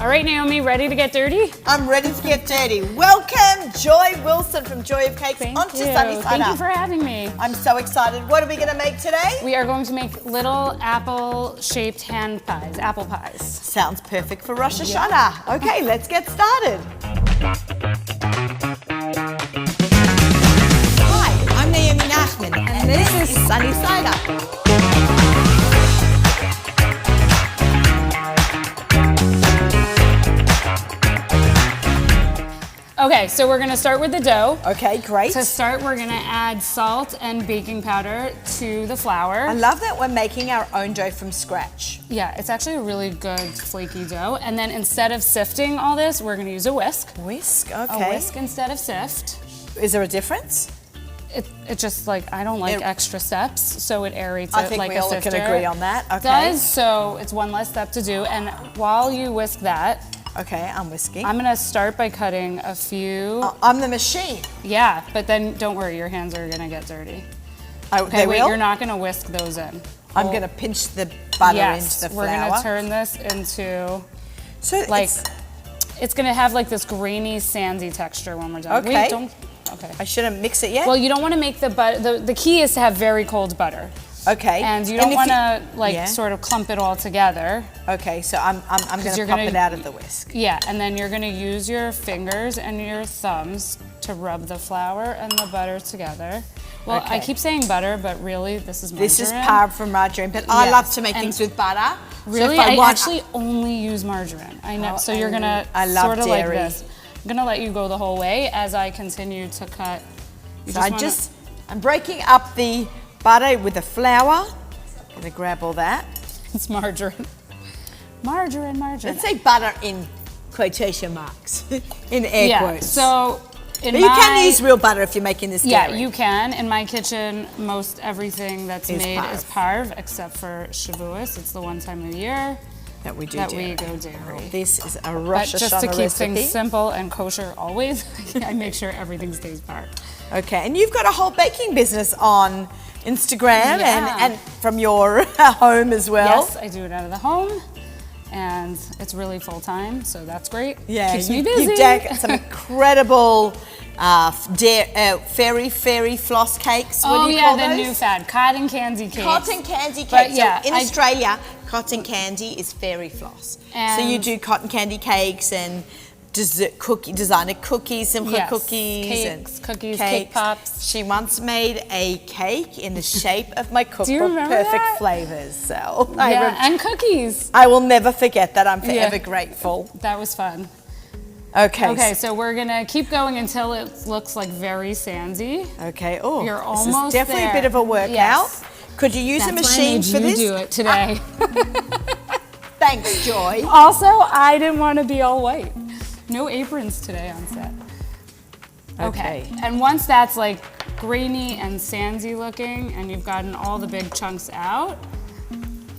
All right, Naomi, ready to get dirty? I'm ready to get dirty. Welcome, Joy Wilson from Joy of Cakes onto Sunny Side Thank Up. you for having me. I'm so excited. What are we going to make today? We are going to make little apple-shaped hand pies, apple pies. Sounds perfect for Rosh Hashanah. Okay, let's get started. Hi, I'm Naomi Nachman, and this is Sunny Side Up. Okay, so we're gonna start with the dough. Okay, great. To start, we're gonna add salt and baking powder to the flour. I love that we're making our own dough from scratch. Yeah, it's actually a really good flaky dough. And then instead of sifting all this, we're gonna use a whisk. Whisk, A okay. whisk instead of sift. Is there a difference? It just like, I don't like extra steps, so it aerates I it think like we a all sifter. can agree on that. Okay. Does, so it's one less step to do. And while you whisk that, Okay, I'm whisking. I'm gonna start by cutting a few. I'm the machine. Yeah, but then don't worry, your hands are gonna get dirty. Okay, Okay, wait, you're not gonna whisk those in. I'm going to pinch the butter Yes, into the we're flour. gonna turn this into, So like, it's gonna have like this grainy, sandy texture when we're done. Okay. Wait, don't, okay. I shouldn't mix it yet? Well, you don't wanna make the butter, the key is to have very cold butter. Okay. And you don't if wanna like yeah. sort of clump it all together. Okay, so I'm going to you're pop gonna- it out of the whisk. Yeah, and then you're gonna use your fingers and your thumbs to rub the flour and the butter together. Well, I Okay. keep saying butter, but really this is margarine. This is powered from margarine, but I Yes, love to make and things with butter. Really, so if I want, actually only use margarine. I know. Oh, So you're gonna I love sort of like dairy. this. I'm gonna let you go the whole way as I continue to cut. You So wanna- I'm breaking up the butter with the flour. I'm going to grab all that. It's margarine. Margarine. Let's say butter in quotation marks, in air Yeah. quotes. So in but you can use real butter if you're making this Yeah, dairy. you can. In my kitchen, most everything that's Is made parve. is parve, except for Shavuos. It's the one time of year that we do that dairy. we go dairy. This is a But Rosh just to Hashanah keep recipe. things simple and kosher always, I make sure everything stays parve. Okay, and you've got a whole baking business on Instagram Yeah. and from your home as well. Yes, I do it out of the home, and it's really full time, so that's great. Yeah, Keeps me busy. You've done some incredible fairy floss cakes. What Oh do you yeah, call the those? new fad, cotton candy cakes. Cotton candy But cakes. yeah, so in Australia, cotton candy is fairy floss. So you And- do cotton candy cakes and designer cookies, simple Yes, cookies, cakes, and cookies, cake pops. She once made a cake in the shape of my cookbook, remember Perfect that? Flavors. So Yeah, and cookies. I will never forget that. I'm forever Yeah. grateful. That was fun. Okay. Okay, so we're gonna keep going until it looks like very sandy. Okay. Oh, You're this almost is definitely there. a bit of a workout. Yes. Could you use a That's why I machine made for you this? do it today. Thanks, Joy. Also, I didn't want to be all white. No aprons today on set. Okay. And once that's like grainy and sandy looking and you've gotten all the big chunks out,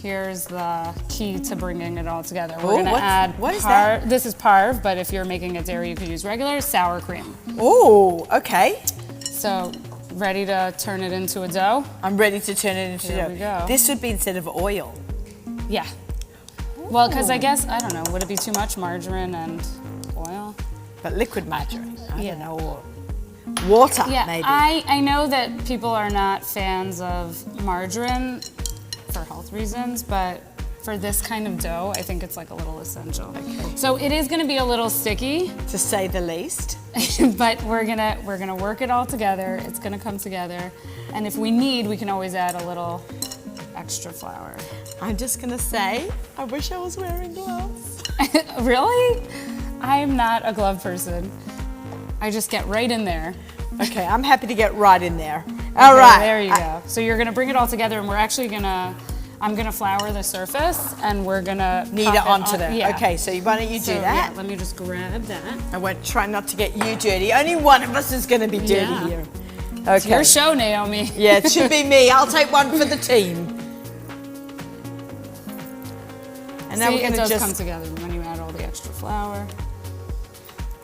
here's the key to bringing it all together. We're gonna add what is that? This is parve, but if you're making it dairy, you could use regular sour cream. Oh, okay. So, ready to turn it into a dough? I'm ready to turn it into Here dough. we go. This would be instead of oil. Yeah. Well, because I guess, I don't know, would it be too much margarine and oil? But liquid margarine. I Yeah. don't know. Or water, Yeah, maybe. I know that people are not fans of margarine for health reasons, but for this kind of dough, I think it's like a little essential. Okay. So it is gonna be a little sticky, To say the least. but we're gonna work it all together. It's gonna come together. And if we need, we can always add a little extra flour. I'm just going to say, I wish I was wearing gloves. Really? I am not a glove person. I just get right in there. Okay, I'm happy to get right in there. Okay, All right. there you go. So you're gonna bring it all together, and we're actually I'm gonna flour the surface, and we're gonna Knead pop it onto on, there. Yeah. Okay, so why don't you do So, that? Yeah, let me just grab that. I won't try not to get you dirty. Only one of us is going to be dirty Yeah. here. It's Okay. your show, Naomi. Yeah, it should be me. I'll take one for the team. And now See, we're going it to does just, come together when you add all the extra flour.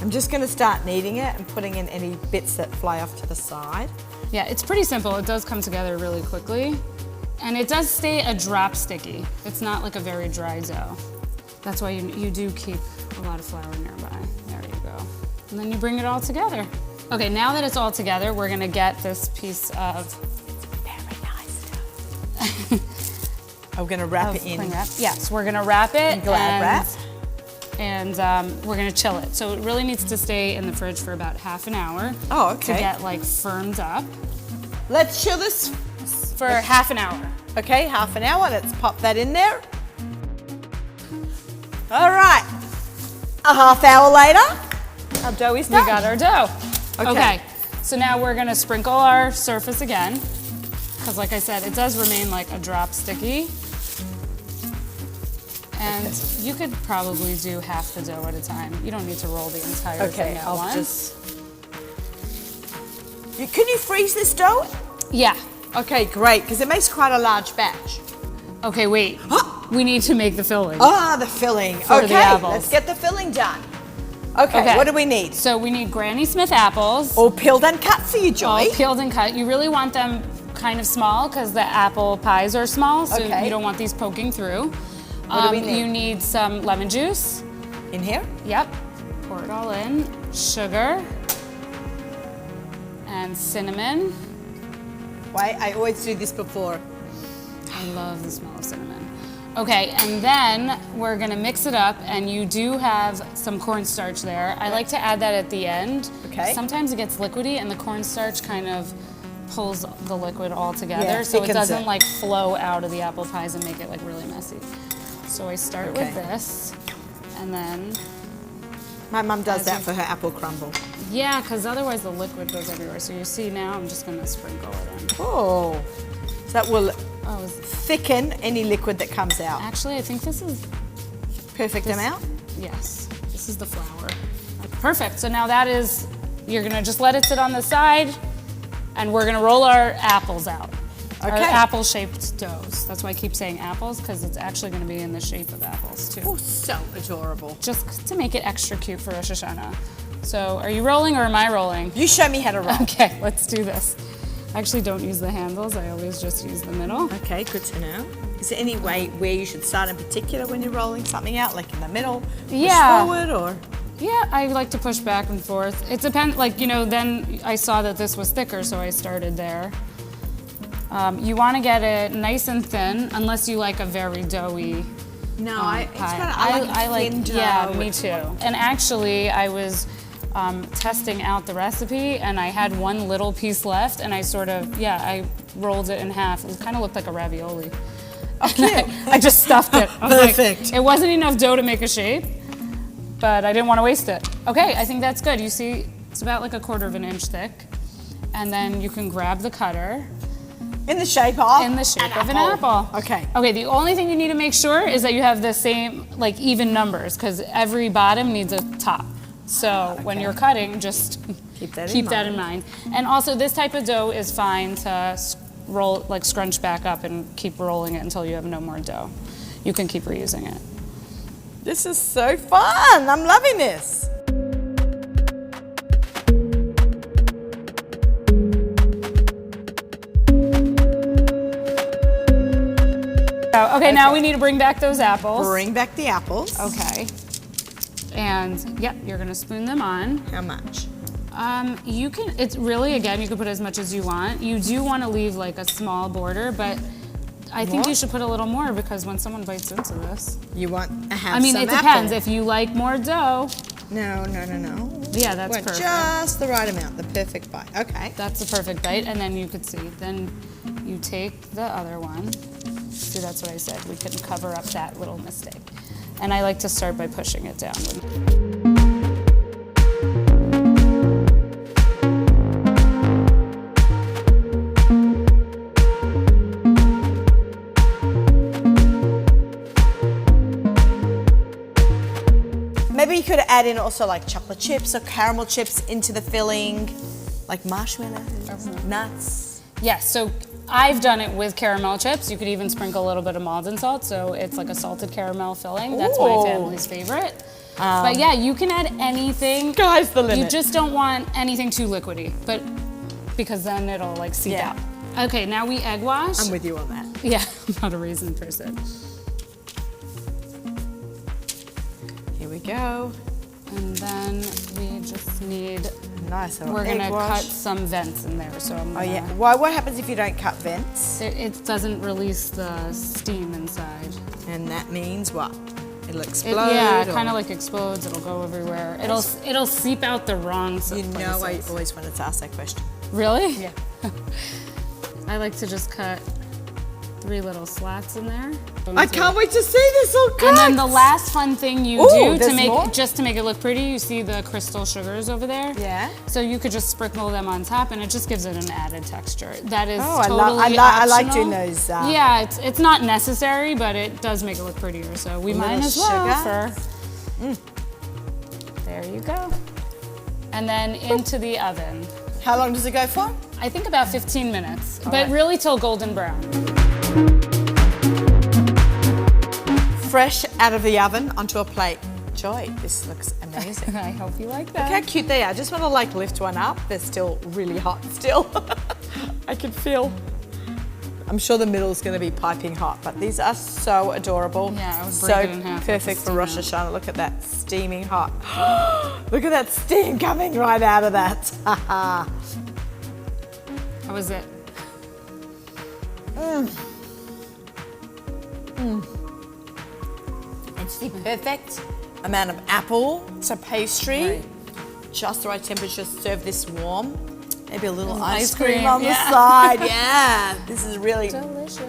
I'm just going to start kneading it and putting in any bits that fly off to the side. Yeah, it's pretty simple. It does come together really quickly. And it does stay a drop sticky. It's not like a very dry dough. That's why you do keep a lot of flour nearby. There you go. And then you bring it all together. Okay, now that it's all together, we're gonna get this piece of Very nice dough. I'm gonna wrap it in. Cling wrap. Yes, we're gonna wrap it. Glad wrap. And we're gonna chill it. So it really needs to stay in the fridge for about half an hour. Oh, okay. To get like firmed up. Let's chill this for half an hour. Okay, half an hour. Let's pop that in there. All right. A half hour later, our dough is done. We got our dough. Okay. So now we're gonna sprinkle our surface again, because like I said, it does remain like a drop sticky. And you could probably do half the dough at a time. You don't need to roll the entire thing at once. Can you freeze this dough? Yeah. Okay, great, because it makes quite a large batch. Okay, wait. We need to make the filling. Ah, the filling. For the apples. Let's get the filling done. Okay, what do we need? So we need Granny Smith apples. All peeled and cut for you, Joy. All peeled and cut. You really want them kind of small because the apple pies are small, so you don't want these poking through. What do we need? You need some lemon juice. In here? Yep. Pour it all in. Sugar. And cinnamon. Wait, I always do this before. I love the smell of cinnamon. Okay, and then we're gonna mix it up, and you do have some cornstarch there. I like to add that at the end. Okay. Sometimes it gets liquidy, and the cornstarch kind of pulls the liquid all together, Yeah, so it thickens doesn't it. like flow out of the apple pies and make it like really messy. So I start with this, and then My mum does that for her apple crumble. yeah, because otherwise the liquid goes everywhere. So you see now, I'm just gonna sprinkle it in. Oh, so that will Oh, thicken any liquid that comes out. actually, I think this is Perfect amount? yes. This is the flour. Perfect. So now that is, you're gonna just let it sit on the side, and we're gonna roll our apples out. Our Okay. apple-shaped doughs. That's why I keep saying apples, because it's actually gonna be in the shape of apples too. Oh, so adorable. Just to make it extra cute for Rosh Hashanah. So are you rolling or am I rolling? You show me how to roll. Okay, let's do this. I actually don't use the handles, I always just use the middle. Okay, good to know. Is there any way where you should start in particular when you're rolling something out, like in the middle, push forward, or? Yeah, I like to push back and forth. It depends, like, you know, then I saw that this was thicker, so I started there. You want to get it nice and thin, unless you like a very doughy No, pie. I like thin dough. Yeah, me too. And actually, I was testing out the recipe, and I had one little piece left, and I sort of, I rolled it in half. It kind of looked like a ravioli. Oh, cute. I just stuffed it. I was Perfect. Like, it wasn't enough dough to make a shape, but I didn't want to waste it. Okay, I think that's good. You see, it's about like 1/4 inch thick. And then you can grab the cutter. In the shape of? In the shape of an apple. Okay. Okay, the only thing you need to make sure is that you have the same, like, even numbers, because every bottom needs a top. So when you're cutting, just keep that in mind. And also, this type of dough is fine to roll, like scrunch back up and keep rolling it until you have no more dough. You can keep reusing it. This is so fun. I'm loving this. Okay, now we need to bring back those apples. Bring back the apples. Okay. And yep, you're gonna spoon them on. How much? You can, it's really, again, you can put as much as you want. You do want to leave like a small border, but I think you should put a little more because when someone bites into this. You want a half. I mean, it depends. If you like more dough. No. Yeah, that's perfect. Just the right amount, the perfect bite. Okay. That's the perfect bite, and then you could see. Then you take the other one. See, that's what I said. We can cover up that little mistake. And I like to start by pushing it down. Maybe you could add in also like chocolate chips or caramel chips into the filling, like marshmallows, nuts. Yes, so I've done it with caramel chips. You could even sprinkle a little bit of Maldon salt, so it's like a salted caramel filling. That's my family's favorite. But yeah, you can add anything. Sky's the limit. You just don't want anything too liquidy, but because then it'll like seep out. Okay, now we egg wash. I'm with you on that. Yeah, I'm not a raisin person. Here we go. And then we just need, Nice. we're gonna cut some vents in there. So I'm Oh gonna, yeah. Why? What happens if you don't cut vents? it doesn't release the steam inside. And that means what? It'll It, explode. yeah, it or- kind of like explodes. It'll go everywhere. It'll seep out the wrong You places. know, I always wanted to ask that question. Really? Yeah. I like to just cut 3 little slats in there. I can't wait to see this all cut. And then the last fun thing you Ooh, do to there's make more? just to make it look pretty, you see the crystal sugars over there? Yeah. So you could just sprinkle them on top, and it just gives it an added texture. That is Oh, I totally like optional. doing those. Yeah, it's not necessary, but it does make it look prettier. So we might little as well sugar. There you go. And then into the oven. How long does it go for? I think about 15 minutes, but right. really till golden brown. Fresh out of the oven onto a plate. Joy, this looks amazing. I hope you like Look that. how cute they are. I just want to like lift one up. They're still really hot still. I can feel. I'm sure the middle is going to be piping hot, but these are so adorable. Yeah, I would so break it in half with perfect the for Rosh steam Hashanah. Look at that, steaming hot. Look at that steam coming right out of that. How was it? It's the perfect amount of apple to pastry. Right. Just the right temperature. Serve this warm. Maybe a little Ice ice cream cream, on yeah. the side. Yeah, this is really. Delicious.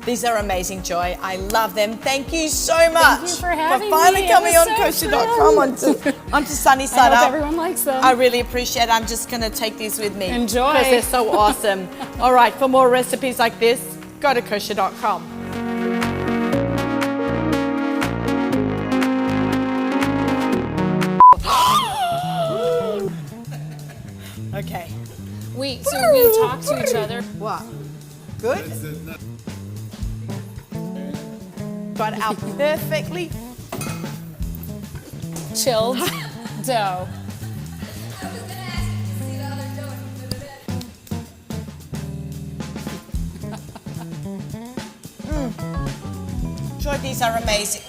These are amazing, Joy. I love them. Thank you so much you for having finally me. It coming on was so kosher.com onto Sunny Side I hope Up. everyone likes them. I really appreciate it. I'm just going to take these with me. Enjoy. Because they're so awesome. All right, for more recipes like this, go to kosher.com. Okay. Wait, so we talk to each other. What? Good? Got our perfectly Chilled dough. Joy, these are amazing.